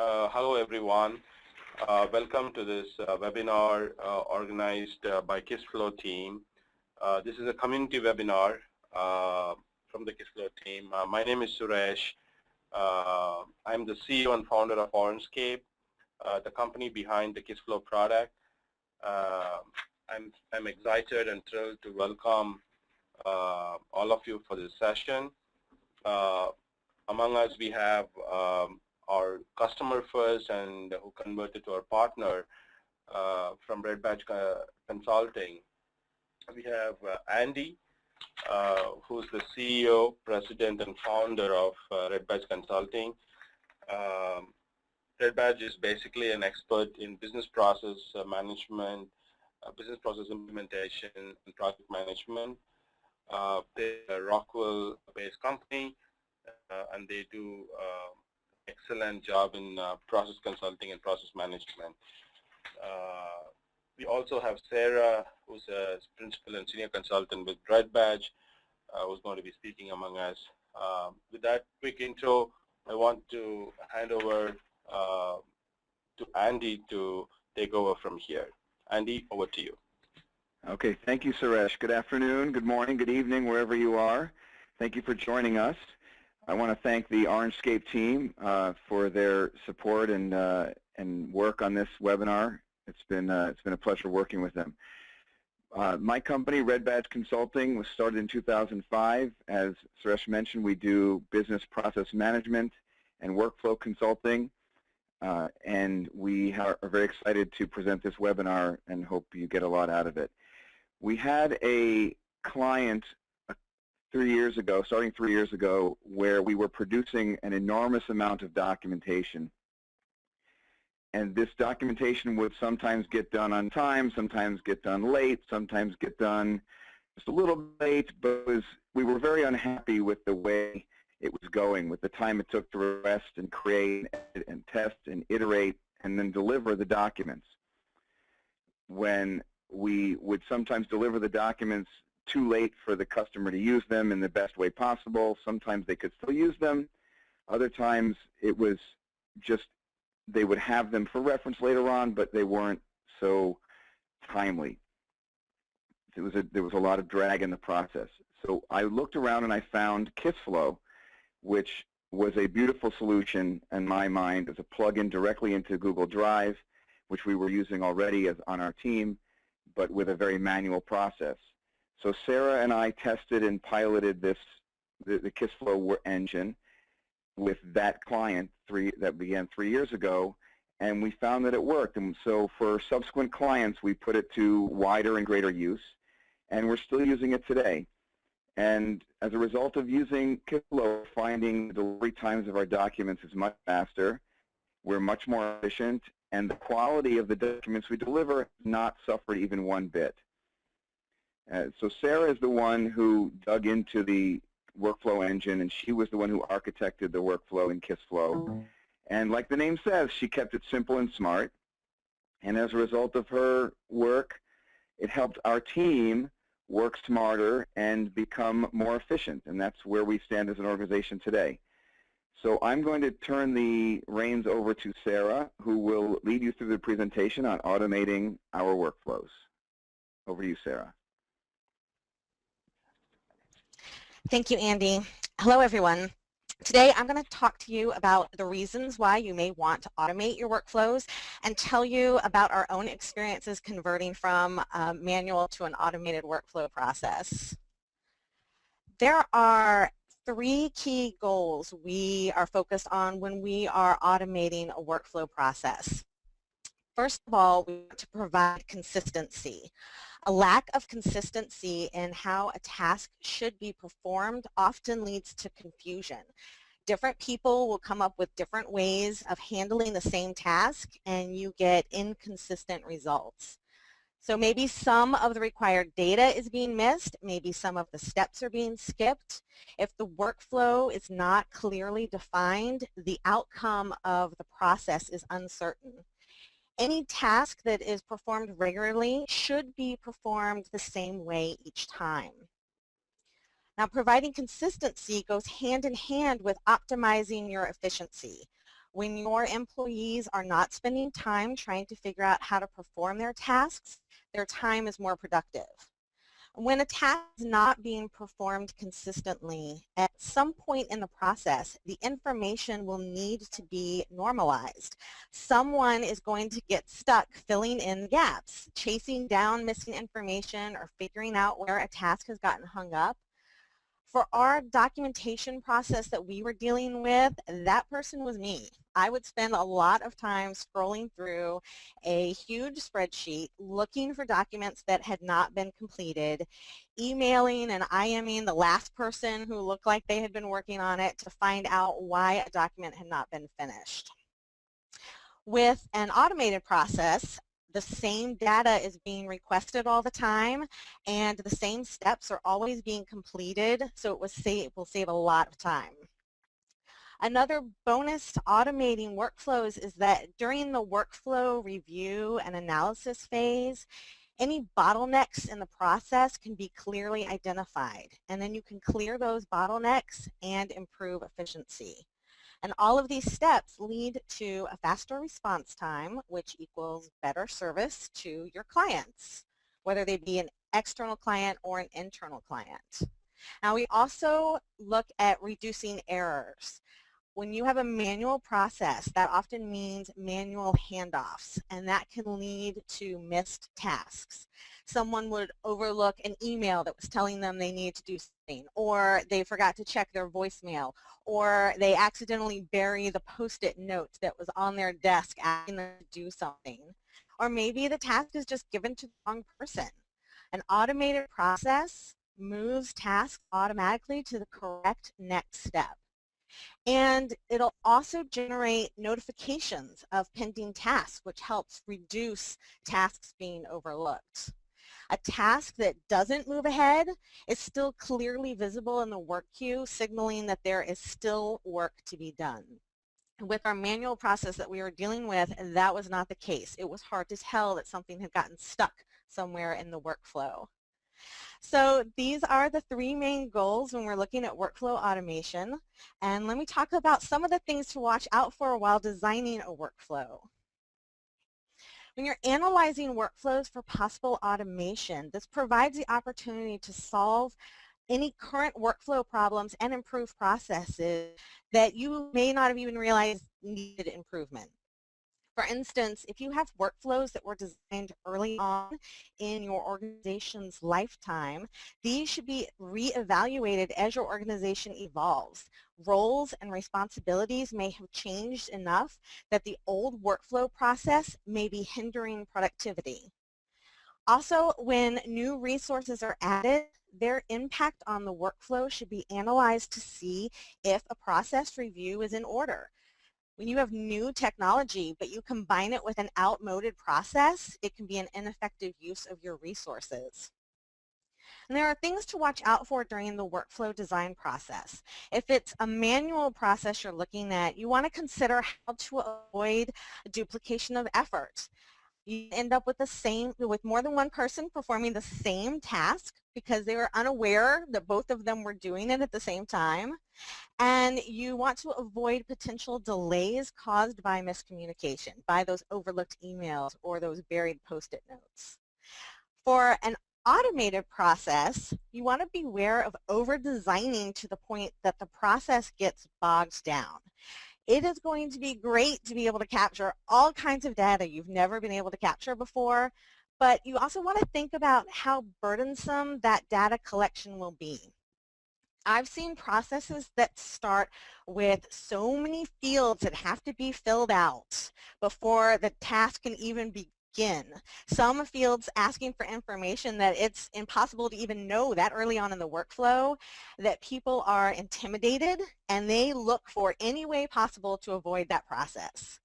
Hello, everyone. Welcome to this webinar organized by KiSSFLOW team. This is a community webinar from the KiSSFLOW team. My name is Suresh. I'm the CEO and founder of Orangescape, the company behind the KiSSFLOW product. I'm excited and thrilled to welcome all of you for this session. Among us, we have our customer first and who converted to our partner from Red Badge Consulting. We have Andy, who's the CEO, president, and founder of Red Badge Consulting. Red Badge is basically an expert in business process management, business process implementation, and project management. They're a Rockwell-based company, and they do excellent job in process consulting and process management. We also have Sarah, who's a principal and senior consultant with Red Badge, who's going to be speaking among us. With that quick intro, I want to hand over to Andy to take over from here. Andy, over to you. Okay, thank you, Suresh. Good afternoon, good morning, good evening, wherever you are. Thank you for joining us. I want to thank the Orangescape team for their support and work on this webinar. It's been a pleasure working with them. My company, Red Badge Consulting, was started in 2005. As Suresh mentioned, we do business process management and workflow consulting, and we are very excited to present this webinar and hope you get a lot out of it. We had a client 3 years ago, starting 3 years ago, where we were producing an enormous amount of documentation. And this documentation would sometimes get done on time, sometimes get done late, sometimes get done just a little late, but we were very unhappy with the way it was going, with the time it took to rest and create and test and iterate and then deliver the documents. When we would sometimes deliver the documents too late for the customer to use them in the best way possible. Sometimes they could still use them. Other times it was just they would have them for reference later on, but they weren't so timely. There was a lot of drag in the process. So I looked around and I found KiSSFLOW, which was a beautiful solution in my mind as a plug-in directly into Google Drive, which we were using already on our team, but with a very manual process. So Sarah and I tested and piloted the KiSSFLOW engine with that client that began 3 years ago, and we found that it worked. And so for subsequent clients, we put it to wider and greater use, and we're still using it today. And as a result of using KiSSFLOW, finding the delivery times of our documents is much faster, we're much more efficient, and the quality of the documents we deliver has not suffered even one bit. So Sarah is the one who dug into the workflow engine, and she was the one who architected the workflow in KiSSFLOW. And like the name says, she kept it simple and smart. And as a result of her work, it helped our team work smarter and become more efficient. And that's where we stand as an organization today. So I'm going to turn the reins over to Sarah, who will lead you through the presentation on automating our workflows. Over to you, Sarah. Thank you, Andy. Hello, everyone. Today, I'm going to talk to you about the reasons why you may want to automate your workflows and tell you about our own experiences converting from manual to an automated workflow process. There are 3 key goals we are focused on when we are automating a workflow process. First of all, we want to provide consistency. A lack of consistency in how a task should be performed often leads to confusion. Different people will come up with different ways of handling the same task, and you get inconsistent results. So maybe some of the required data is being missed, maybe some of the steps are being skipped. If the workflow is not clearly defined, the outcome of the process is uncertain. Any task that is performed regularly should be performed the same way each time. Now, providing consistency goes hand in hand with optimizing your efficiency. When your employees are not spending time trying to figure out how to perform their tasks, their time is more productive. When a task is not being performed consistently, at some point in the process, the information will need to be normalized. Someone is going to get stuck filling in gaps, chasing down missing information, or figuring out where a task has gotten hung up. For our documentation process that we were dealing with, that person was me. I would spend a lot of time scrolling through a huge spreadsheet looking for documents that had not been completed, emailing and IMing the last person who looked like they had been working on it to find out why a document had not been finished. With an automated process, the same data is being requested all the time, and the same steps are always being completed, so it will save a lot of time. Another bonus to automating workflows is that during the workflow review and analysis phase, any bottlenecks in the process can be clearly identified, and then you can clear those bottlenecks and improve efficiency. And all of these steps lead to a faster response time, which equals better service to your clients, whether they be an external client or an internal client. Now, we also look at reducing errors. When you have a manual process, that often means manual handoffs, and that can lead to missed tasks. Someone would overlook an email that was telling them they need to do something, or they forgot to check their voicemail, or they accidentally bury the Post-it note that was on their desk asking them to do something. Or maybe the task is just given to the wrong person. An automated process moves tasks automatically to the correct next step. And it'll also generate notifications of pending tasks, which helps reduce tasks being overlooked. A task that doesn't move ahead is still clearly visible in the work queue, signaling that there is still work to be done. With our manual process that we were dealing with, that was not the case. It was hard to tell that something had gotten stuck somewhere in the workflow. So these are the three main goals when we're looking at workflow automation. And let me talk about some of the things to watch out for while designing a workflow. When you're analyzing workflows for possible automation, this provides the opportunity to solve any current workflow problems and improve processes that you may not have even realized needed improvement. For instance, if you have workflows that were designed early on in your organization's lifetime, these should be reevaluated as your organization evolves. Roles and responsibilities may have changed enough that the old workflow process may be hindering productivity. Also, when new resources are added, their impact on the workflow should be analyzed to see if a process review is in order. When you have new technology, but you combine it with an outmoded process, it can be an ineffective use of your resources. And there are things to watch out for during the workflow design process. If it's a manual process you're looking at, you want to consider how to avoid duplication of effort. You end up with more than one person performing the same task because they were unaware that both of them were doing it at the same time. And you want to avoid potential delays caused by miscommunication, by those overlooked emails or those buried Post-it notes. For an automated process, you want to beware of over-designing to the point that the process gets bogged down. It is going to be great to be able to capture all kinds of data you've never been able to capture before, but you also want to think about how burdensome that data collection will be. I've seen processes that start with so many fields that have to be filled out before the task can even begin. Some fields asking for information that it's impossible to even know that early on in the workflow, that people are intimidated and they look for any way possible to avoid that process.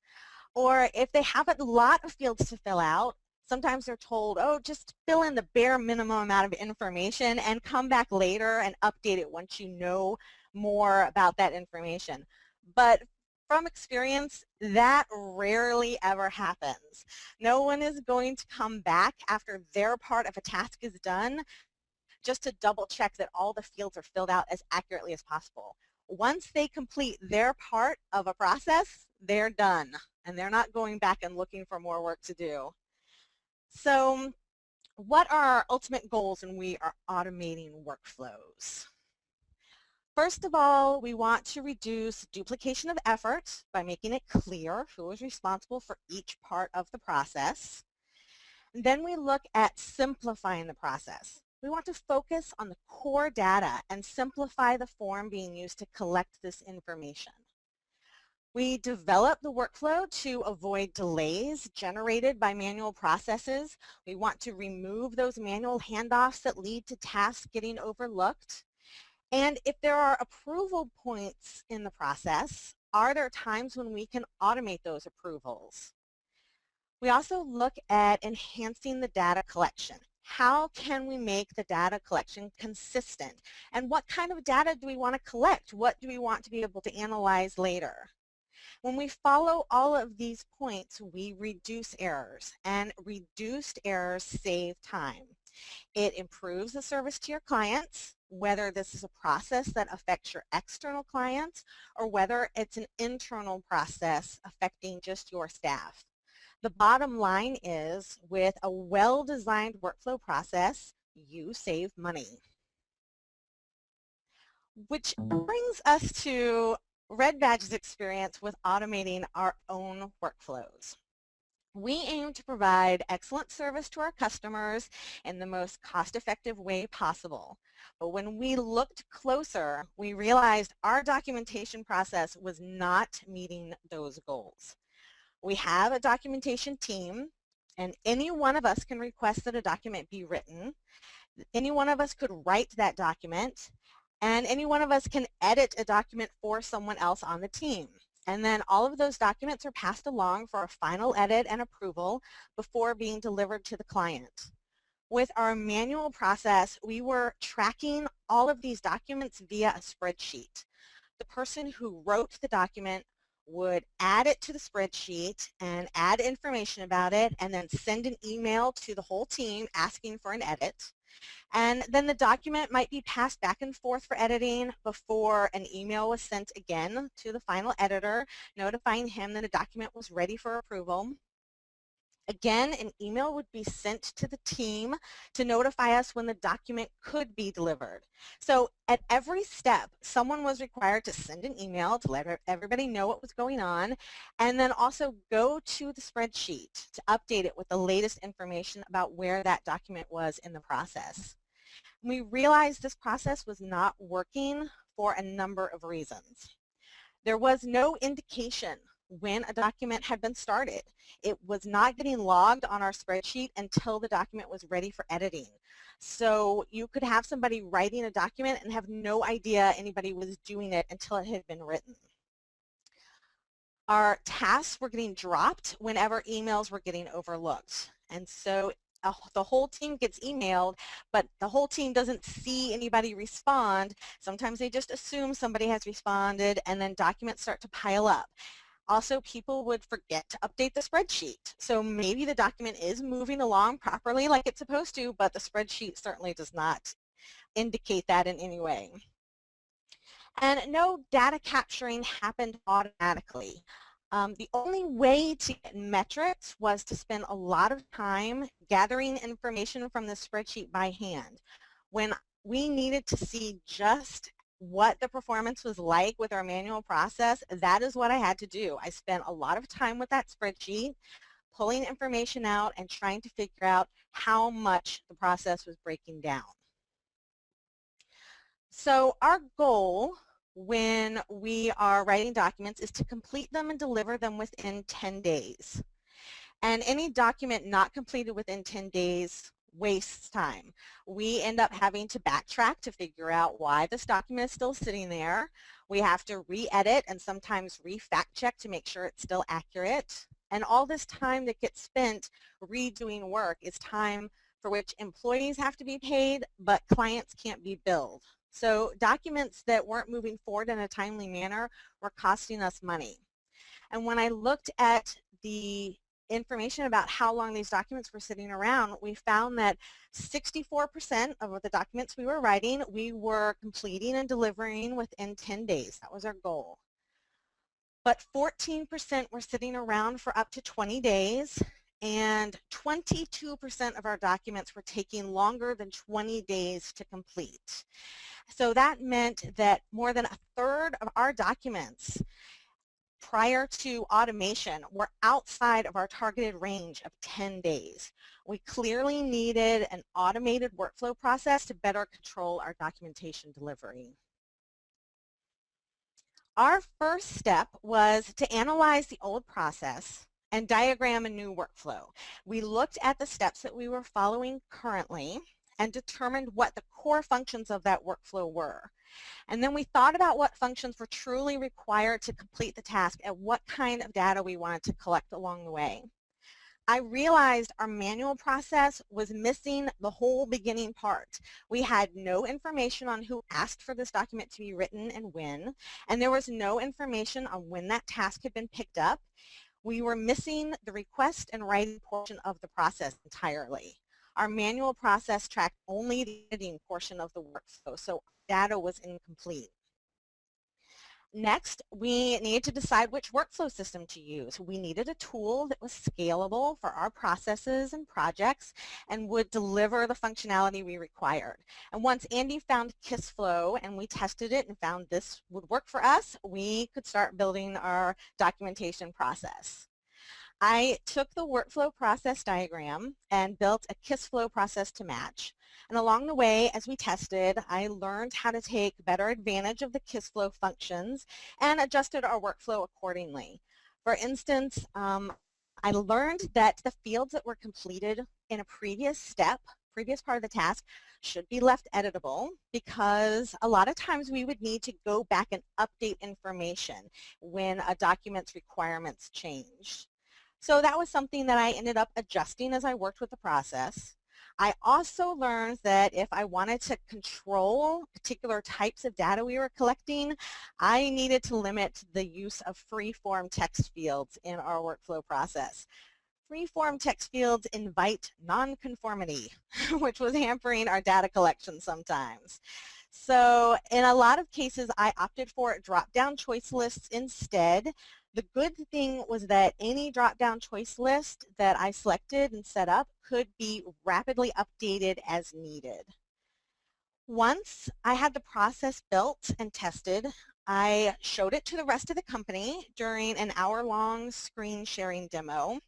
Or if they have a lot of fields to fill out, sometimes they're told, oh, just fill in the bare minimum amount of information and come back later and update it once you know more about that information. But from experience, that rarely ever happens. No one is going to come back after their part of a task is done just to double check that all the fields are filled out as accurately as possible. Once they complete their part of a process, they're done, and they're not going back and looking for more work to do. So what are our ultimate goals when we are automating workflows? First of all, we want to reduce duplication of effort by making it clear who is responsible for each part of the process. And then we look at simplifying the process. We want to focus on the core data and simplify the form being used to collect this information. We develop the workflow to avoid delays generated by manual processes. We want to remove those manual handoffs that lead to tasks getting overlooked. And if there are approval points in the process, are there times when we can automate those approvals? We also look at enhancing the data collection. How can we make the data collection consistent? And what kind of data do we want to collect? What do we want to be able to analyze later? When we follow all of these points, we reduce errors, and reduced errors save time. It improves the service to your clients, whether this is a process that affects your external clients or whether it's an internal process affecting just your staff. The bottom line is, with a well-designed workflow process, you save money. Which brings us to Red Badge's experience with automating our own workflows. We aim to provide excellent service to our customers in the most cost-effective way possible. But when we looked closer, we realized our documentation process was not meeting those goals. We have a documentation team, and any one of us can request that a document be written. Any one of us could write that document, and any one of us can edit a document for someone else on the team. And then all of those documents are passed along for a final edit and approval before being delivered to the client. With our manual process, we were tracking all of these documents via a spreadsheet. The person who wrote the document would add it to the spreadsheet and add information about it and then send an email to the whole team asking for an edit. And then the document might be passed back and forth for editing before an email was sent again to the final editor, notifying him that a document was ready for approval. Again, an email would be sent to the team to notify us when the document could be delivered. So at every step, someone was required to send an email to let everybody know what was going on, and then also go to the spreadsheet to update it with the latest information about where that document was in the process. We realized this process was not working for a number of reasons. There was no indication when a document had been started. It was not getting logged on our spreadsheet until the document was ready for editing. So you could have somebody writing a document and have no idea anybody was doing it until it had been written. Our tasks were getting dropped whenever emails were getting overlooked. And so the whole team gets emailed, but the whole team doesn't see anybody respond. Sometimes they just assume somebody has responded, and then documents start to pile up. Also, people would forget to update the spreadsheet. So maybe the document is moving along properly like it's supposed to, but the spreadsheet certainly does not indicate that in any way. And no data capturing happened automatically. The only way to get metrics was to spend a lot of time gathering information from the spreadsheet by hand. When we needed to see just what the performance was like with our manual process, that is what I had to do. I spent a lot of time with that spreadsheet, pulling information out and trying to figure out how much the process was breaking down. So our goal when we are writing documents is to complete them and deliver them within 10 days. And any document not completed within 10 days wastes time. We end up having to backtrack to figure out why this document is still sitting there. We have to re-edit and sometimes re-fact check to make sure it's still accurate. And all this time that gets spent redoing work is time for which employees have to be paid, but clients can't be billed. So documents that weren't moving forward in a timely manner were costing us money. And when I looked at the information about how long these documents were sitting around, we found that 64% of the documents we were writing, we were completing and delivering within 10 days. That was our goal. But 14% were sitting around for up to 20 days, and 22% of our documents were taking longer than 20 days to complete. So that meant that more than a third of our documents prior to automation were outside of our targeted range of 10 days. We clearly needed an automated workflow process to better control our documentation delivery. Our first step was to analyze the old process and diagram a new workflow. We looked at the steps that we were following currently and determined what the core functions of that workflow were. And then we thought about what functions were truly required to complete the task and what kind of data we wanted to collect along the way. I realized our manual process was missing the whole beginning part. We had no information on who asked for this document to be written and when, and there was no information on when that task had been picked up. We were missing the request and writing portion of the process entirely. Our manual process tracked only the editing portion of the workflow, so data was incomplete. Next, we needed to decide which workflow system to use. We needed a tool that was scalable for our processes and projects and would deliver the functionality we required. And once Andy found KiSSFLOW and we tested it and found this would work for us, we could start building our documentation process. I took the workflow process diagram and built a KiSSFLOW process to match. And along the way, as we tested, I learned how to take better advantage of the KiSSFLOW functions and adjusted our workflow accordingly. For instance, I learned that the fields that were completed in a previous part of the task, should be left editable because a lot of times we would need to go back and update information when a document's requirements changed. So that was something that I ended up adjusting as I worked with the process. I also learned that if I wanted to control particular types of data we were collecting, I needed to limit the use of free-form text fields in our workflow process. Free-form text fields invite nonconformity, which was hampering our data collection sometimes. So in a lot of cases, I opted for drop-down choice lists instead. The good thing was that any drop-down choice list that I selected and set up could be rapidly updated as needed. Once I had the process built and tested, I showed it to the rest of the company during an hour-long screen sharing demo.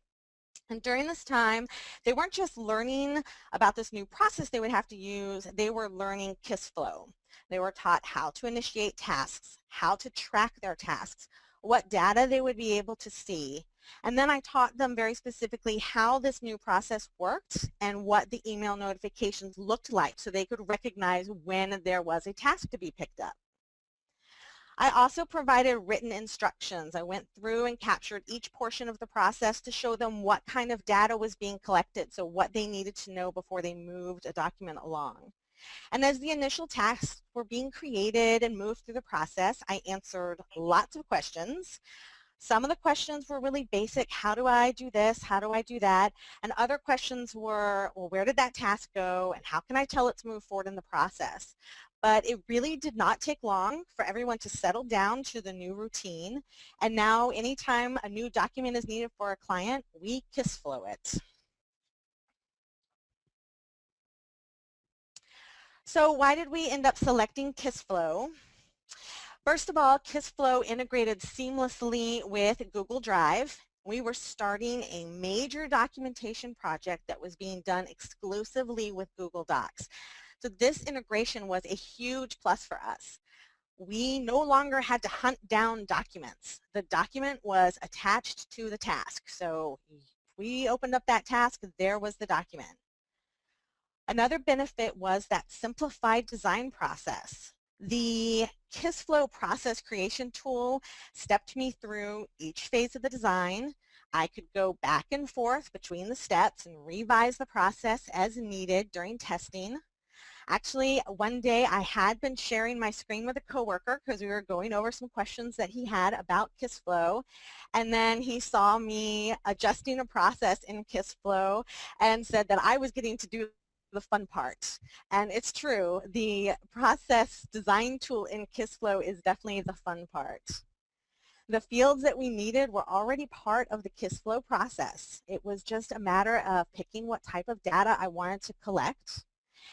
And during this time, they weren't just learning about this new process they would have to use, they were learning KiSSFLOW. They were taught how to initiate tasks, how to track their tasks, what data they would be able to see. And then I taught them very specifically how this new process worked and what the email notifications looked like so they could recognize when there was a task to be picked up. I also provided written instructions. I went through and captured each portion of the process to show them what kind of data was being collected, so what they needed to know before they moved a document along. And as the initial tasks were being created and moved through the process, I answered lots of questions. Some of the questions were really basic, how do I do this, how do I do that? And other questions were, well, where did that task go and how can I tell it's moved forward in the process? But it really did not take long for everyone to settle down to the new routine. And now anytime a new document is needed for a client, we KiSSFLOW it. So why did we end up selecting KiSSFLOW? First of all, KiSSFLOW integrated seamlessly with Google Drive. We were starting a major documentation project that was being done exclusively with Google Docs. So this integration was a huge plus for us. We no longer had to hunt down documents. The document was attached to the task. So if we opened up that task, there was the document. Another benefit was that simplified design process. The KiSSFLOW process creation tool stepped me through each phase of the design. I could go back and forth between the steps and revise the process as needed during testing. Actually, one day I had been sharing my screen with a coworker because we were going over some questions that he had about KiSSFLOW, and then he saw me adjusting a process in KiSSFLOW and said that I was getting to do the fun part. And it's true, the process design tool in KiSSFLOW is definitely the fun part. The fields that we needed were already part of the KiSSFLOW process. It was just a matter of picking what type of data I wanted to collect.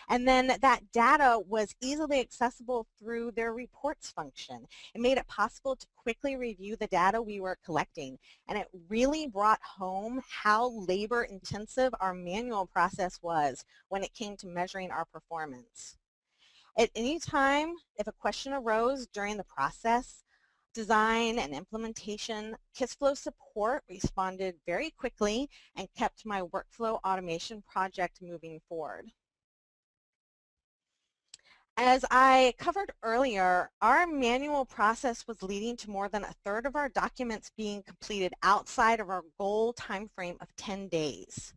And then that data was easily accessible through their reports function. It made it possible to quickly review the data we were collecting. And it really brought home how labor intensive our manual process was when it came to measuring our performance. At any time, if a question arose during the process, design and implementation, KiSSFLOW support responded very quickly and kept my workflow automation project moving forward. As I covered earlier, our manual process was leading to more than 1/3 of our documents being completed outside of our goal timeframe of 10 days.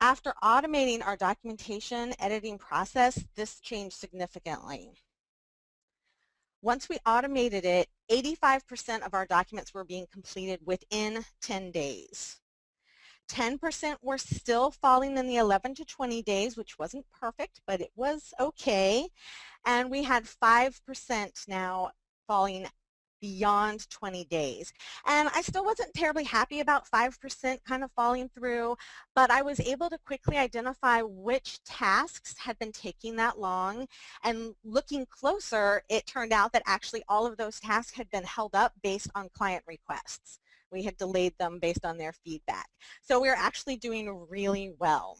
After automating our documentation editing process, this changed significantly. Once we automated it, 85% of our documents were being completed within 10 days. 10% were still falling in the 11 to 20 days, which wasn't perfect, but it was okay. And we had 5% now falling beyond 20 days. And I still wasn't terribly happy about 5% kind of falling through, but I was able to quickly identify which tasks had been taking that long. And looking closer, it turned out that actually all of those tasks had been held up based on client requests. We had delayed them based on their feedback. So we were actually doing really well.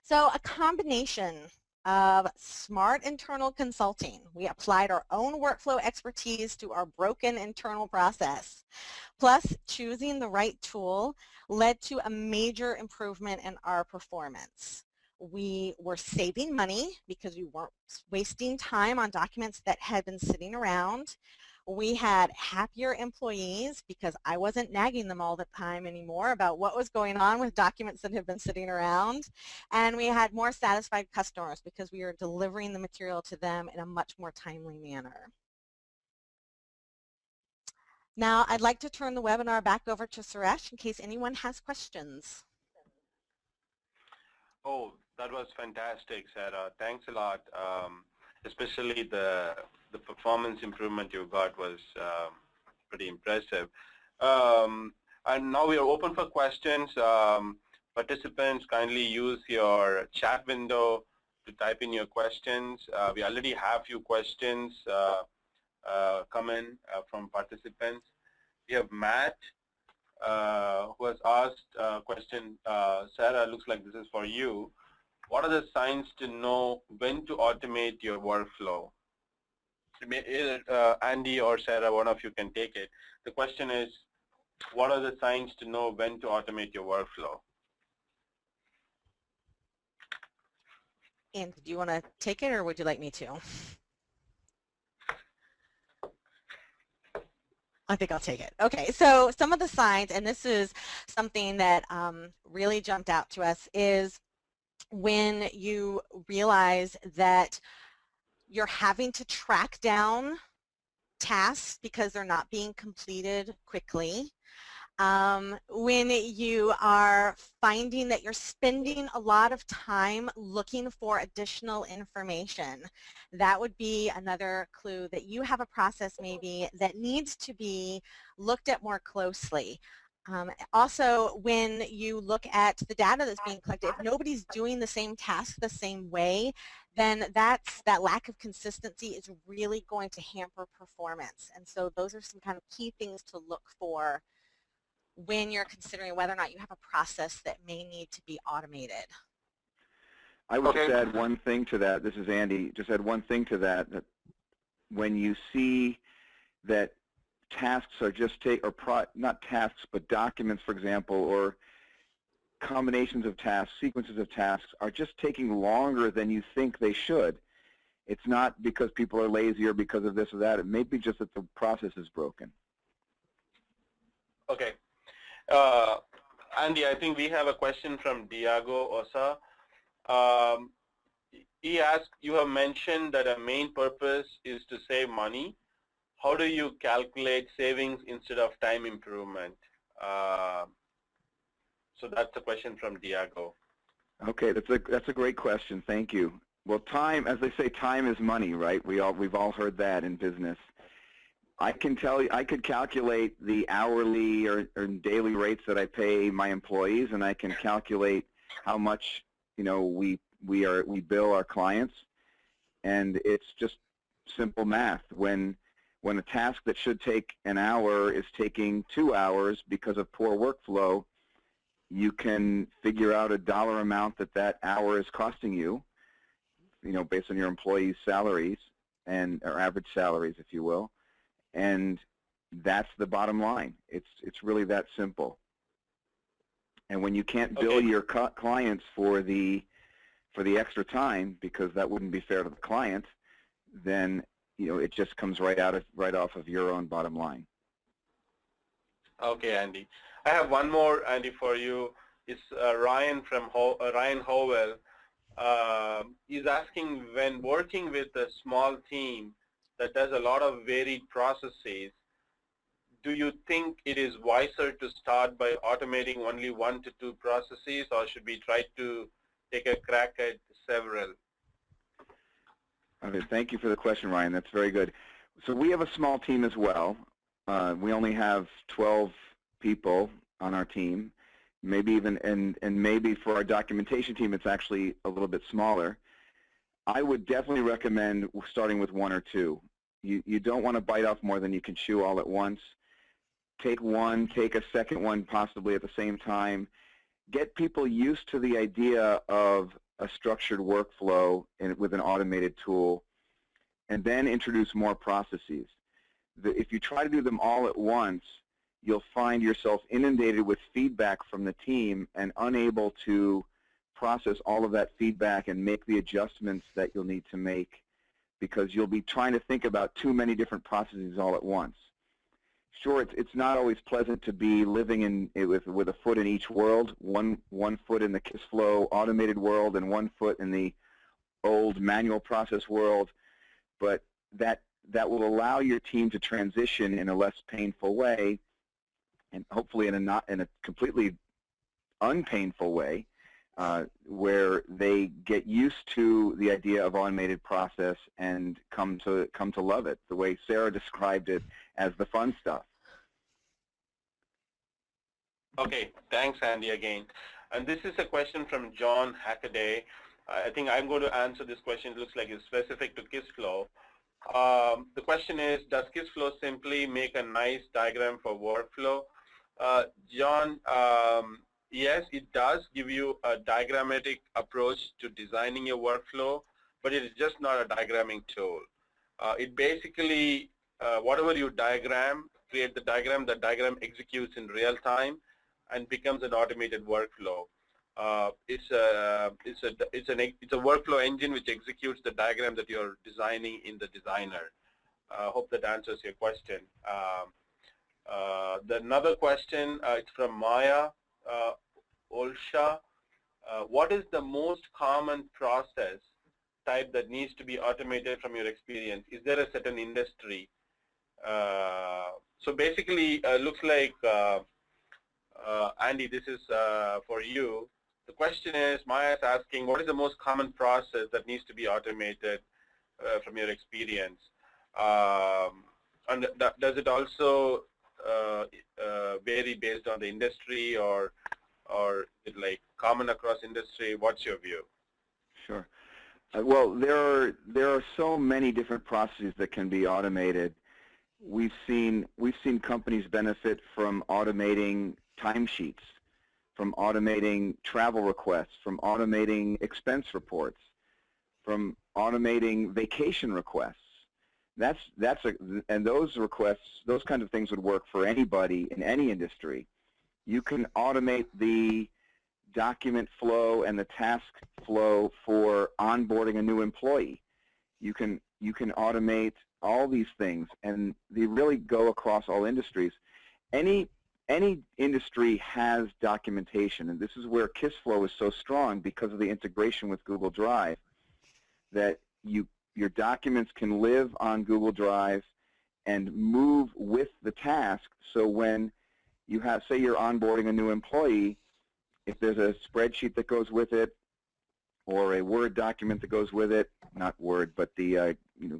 So a combination of smart internal consulting. We applied our own workflow expertise to our broken internal process. Plus, choosing the right tool led to a major improvement in our performance. We were saving money because we weren't wasting time on documents that had been sitting around. We had happier employees because I wasn't nagging them all the time anymore about what was going on with documents that had been sitting around. And we had more satisfied customers because we were delivering the material to them in a much more timely manner. Now, I'd like to turn the webinar back over to Suresh in case anyone has questions. Oh, that was fantastic, Sarah. Thanks a lot. Especially the performance improvement you got was pretty impressive. And now we are open for questions. Participants, kindly use your chat window to type in your questions. We already have a few questions come in from participants. We have Matt who has asked a question. Sarah, looks like this is for you. What are the signs to know when to automate your workflow? Andy or Sarah, one of you can take it. The question is, what are the signs to know when to automate your workflow? And do you want to take it or would you like me to? I think I'll take it. Okay, so some of the signs, and this is something that really jumped out to us, is when you realize that you're having to track down tasks because they're not being completed quickly. When you are finding that you're spending a lot of time looking for additional information, that would be another clue that you have a process maybe that needs to be looked at more closely. Also, when you look at the data that's being collected, if nobody's doing the same task the same way, then that lack of consistency is really going to hamper performance. And so those are some kind of key things to look for when you're considering whether or not you have a process that may need to be automated. I would just add one thing to that. This is Andy. Just add one thing to that, that when you see that tasks are just not tasks, but documents, for example, or combinations of tasks, sequences of tasks are just taking longer than you think they should. It's not because people are lazy or because of this or that. It may be just that the process is broken. Okay. Andy, I think we have a question from Diego Osa. he asked, you have mentioned that a main purpose is to save money. How do you calculate savings instead of time improvement? So that's a question from Diego. Okay, that's a great question. Thank you. Well, time, as they say, time is money, right? We've all heard that in business. I can tell you, I could calculate the hourly or daily rates that I pay my employees, and I can calculate how much, you know, we bill our clients, and it's just simple math. When a task that should take an hour is taking 2 hours because of poor workflow, you can figure out a dollar amount that hour is costing you, you know, based on your employees' salaries or average salaries, if you will. And that's the bottom line. It's really that simple. And when you can't bill your clients for the extra time, because that wouldn't be fair to the client, then you know it just comes right off of your own bottom line. Okay, Andy. I have one more, Andy, for you. It's Ryan from Ryan Howell. He's asking, when working with a small team that does a lot of varied processes, do you think it is wiser to start by automating only 1 to 2 processes, or should we try to take a crack at several? Okay, thank you for the question, Ryan. That's very good. So we have a small team as well. We only have 12 people on our team. Maybe even, and maybe for our documentation team, it's actually a little bit smaller. I would definitely recommend starting with 1 or 2. You don't want to bite off more than you can chew all at once. Take one, take a second one possibly at the same time. Get people used to the idea of a structured workflow with an automated tool, and then introduce more processes. If you try to do them all at once, you'll find yourself inundated with feedback from the team and unable to process all of that feedback and make the adjustments that you'll need to make, because you'll be trying to think about too many different processes all at once. Sure, it's not always pleasant to be living with a foot in each world, one foot in the KiSSFLOW automated world and 1 foot in the old manual process world, but that will allow your team to transition in a less painful way, and hopefully in a completely unpainful way, where they get used to the idea of automated process and come to love it, the way Sarah described it as the fun stuff. Okay, thanks, Andy, again. And this is a question from John Hackaday. I think I'm going to answer this question. It looks like it's specific to KiSSFLOW. The question is, does KiSSFLOW simply make a nice diagram for workflow? John, yes, it does give you a diagrammatic approach to designing your workflow, but it is just not a diagramming tool. It basically, whatever you diagram, create the diagram executes in real time and becomes an automated workflow. It's a workflow engine which executes the diagram that you're designing in the designer. Hope that answers your question. Another question, it's from Maya Olsha. What is the most common process type that needs to be automated from your experience? Is there a certain industry? So basically, looks like, Andy, this is for you. The question is, Maya is asking, what is the most common process that needs to be automated from your experience? And does it also vary based on the industry, or is it like common across industry? What's your view? Sure. Well, there are so many different processes that can be automated. We've seen companies benefit from automating timesheets, from automating travel requests, from automating expense reports, from automating vacation requests. And those requests, those kind of things would work for anybody in any industry. You can automate the document flow and the task flow for onboarding a new employee. You can automate all these things, and they really go across all industries. Any industry has documentation, and this is where KiSSFLOW is so strong because of the integration with Google Drive. that your documents can live on Google Drive and move with the task. So when you have, say you're onboarding a new employee, if there's a spreadsheet that goes with it or a Word document that goes with it, not Word, but the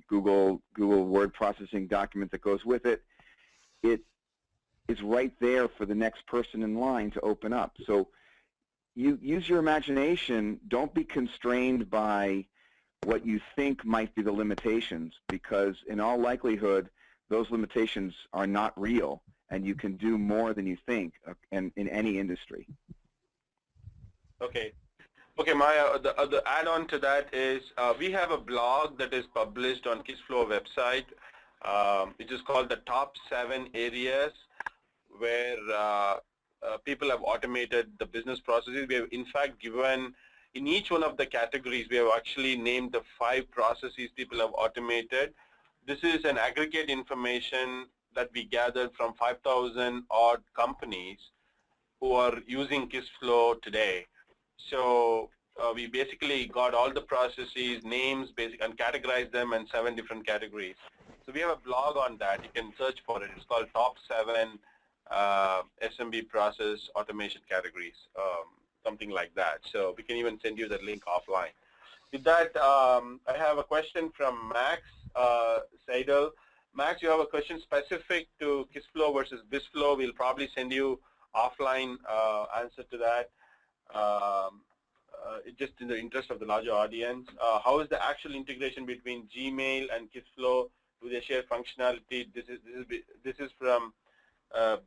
Google Word processing document that goes with it, it is right there for the next person in line to open up. So you use your imagination. Don't be constrained by what you think might be the limitations, because in all likelihood, those limitations are not real, and you can do more than you think in any industry. Okay. Okay, Maya, the add-on to that is we have a blog that is published on KiSSFLOW website. It is called the top 7 areas where people have automated the business processes. We have, in fact, given in each one of the categories, we have actually named the 5 processes people have automated. This is an aggregate information that we gathered from 5,000 odd companies who are using KiSSFLOW today. So we basically got all the processes, names, and categorized them in 7 different categories. So we have a blog on that. You can search for it. It's called Top 7 SMB Process Automation Categories, something like that. So we can even send you the link offline. With that, I have a question from Max Seidel. Max, you have a question specific to KiSSFLOW versus BizFlow. We'll probably send you offline answer to that. Just in the interest of the larger audience, how is the actual integration between Gmail and KiSSFLOW? Do they share functionality? This is from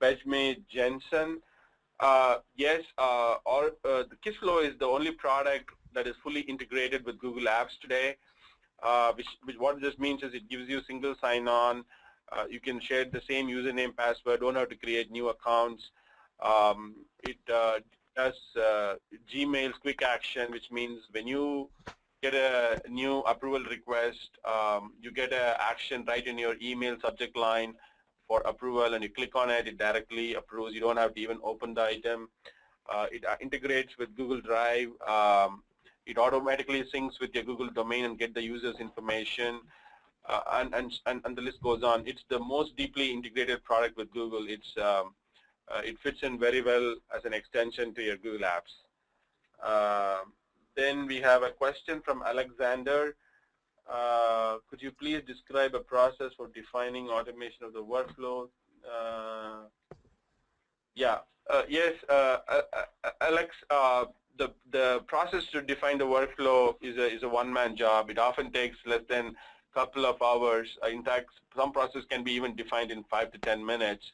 Bejme Jensen. Yes, the KiSSFLOW is the only product that is fully integrated with Google Apps today. Which what this means is it gives you single sign-on. You can share the same username, password. Don't have to create new accounts. It does Gmail's quick action, which means when you get a new approval request, you get an action right in your email subject line for approval, and you click on it, it directly approves. You don't have to even open the item. It integrates with Google Drive. It automatically syncs with your Google domain and get the user's information, and the list goes on. It's the most deeply integrated product with Google. It fits in very well as an extension to your Google Apps. Then we have a question from Alexander. Could you please describe a process for defining automation of the workflow? Yes, Alex, the process to define the workflow is a one-man job. It often takes less than a couple of hours. In fact, some process can be even defined in 5 to 10 minutes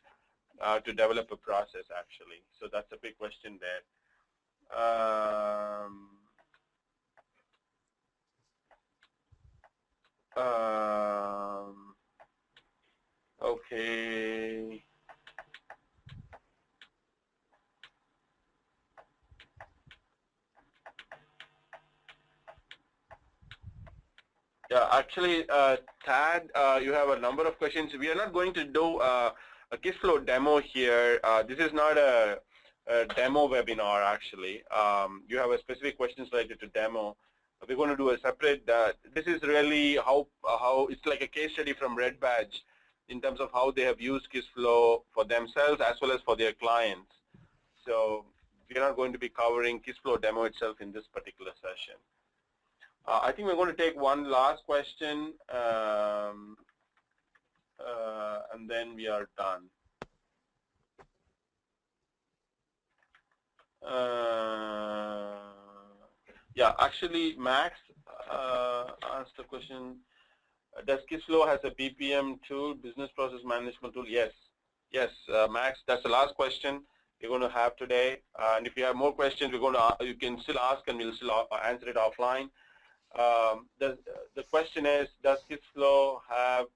to develop a process, actually. So that's a big question there. Okay. Yeah, actually, Tad, you have a number of questions. We are not going to do a KiSSFLOW demo here. This is not a demo webinar, actually. You have a specific questions related to demo. We're going to do a separate, this is really how it's like a case study from Red Badge in terms of how they have used KiSSFLOW for themselves as well as for their clients. So we're not going to be covering KiSSFLOW demo itself in this particular session. I think we're going to take one last question, and then we are done. Yeah, actually, Max asked the question, does KiSSFLOW has a BPM tool, business process management tool? Yes. Yes, Max, that's the last question we're going to have today. And if you have more questions, you can still ask and we'll still answer it offline. The question is, does KiSSFLOW have,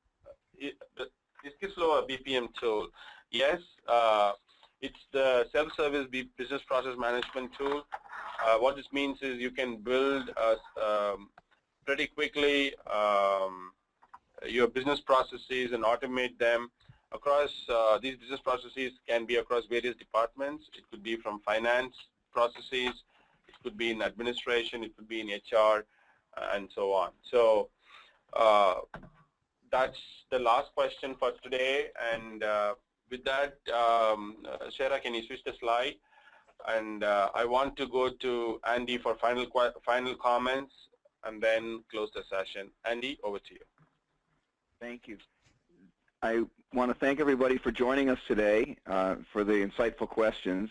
is KiSSFLOW a BPM tool? Yes, it's the self-service business process management tool. What this means is you can build pretty quickly your business processes and automate them across, these business processes can be across various departments. It could be from finance processes, it could be in administration, it could be in HR. and so on. So that's the last question for today. And with that, Sarah, can you switch the slide? And I want to go to Andy for final comments and then close the session. Andy, over to you. Thank you. I want to thank everybody for joining us today for the insightful questions.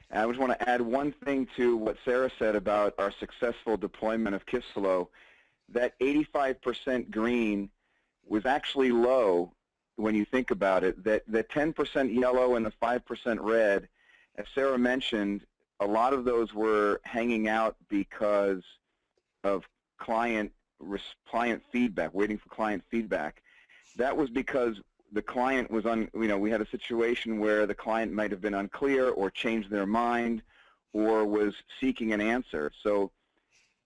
And I just want to add one thing to what Sarah said about our successful deployment of KiSSFLOW. That 85% green was actually low when you think about it. That the 10% yellow and the 5% red, as Sarah mentioned, a lot of those were hanging out because of client feedback, waiting for client feedback. That was because the client was we had a situation where the client might have been unclear or changed their mind or was seeking an answer. So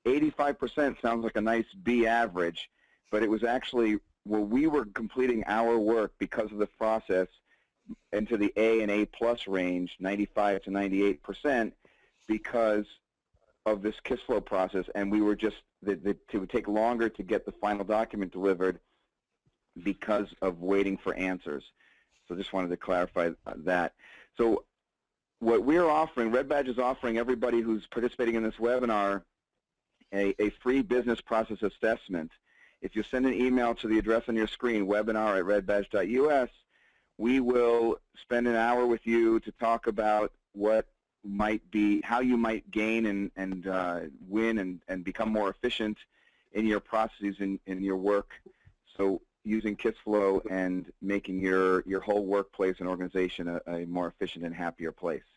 85% sounds like a nice B average, but it was actually where we were completing our work because of the process into the A and A plus range, 95 to 98%, because of this KiSSFLOW process, and we were just, it would take longer to get the final document delivered because of waiting for answers. So just wanted to clarify that. So what we're offering, Red Badge is offering everybody who's participating in this webinar a free business process assessment. If you send an email to the address on your screen, webinar@redbadge.us, we will spend an hour with you to talk about what might be, how you might gain and win and become more efficient in your processes in your work. So using KiSSFLOW and making your whole workplace and organization a more efficient and happier place.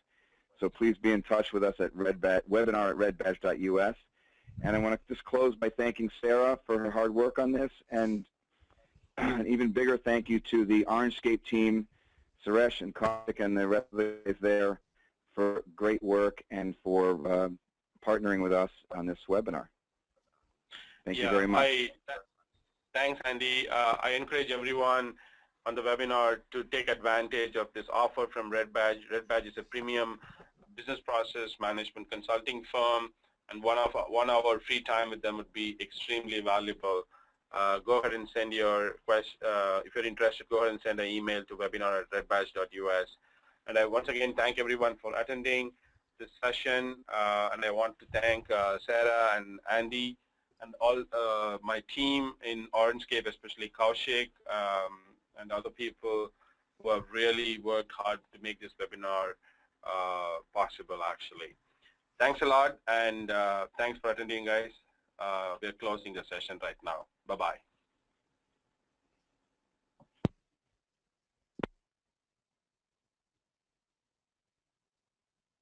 So please be in touch with us at webinar@redbadge.us. And I want to just close by thanking Sarah for her hard work on this, and an even bigger thank you to the Orangeskate team, Suresh and Karthik and the rest of the guys there for great work and for partnering with us on this webinar. Thank you very much. Thanks, Andy. I encourage everyone on the webinar to take advantage of this offer from Red Badge. Red Badge is a premium business process management consulting firm, and one hour free time with them would be extremely valuable. Go ahead and send your question. If you're interested, go ahead and send an email to webinar@redbadge.us. And I once again thank everyone for attending this session. And I want to thank Sarah and Andy and all my team in Orangeskate, especially Kaushik and other people who have really worked hard to make this webinar possible, actually. Thanks a lot, and thanks for attending, guys. We're closing the session right now. Bye-bye.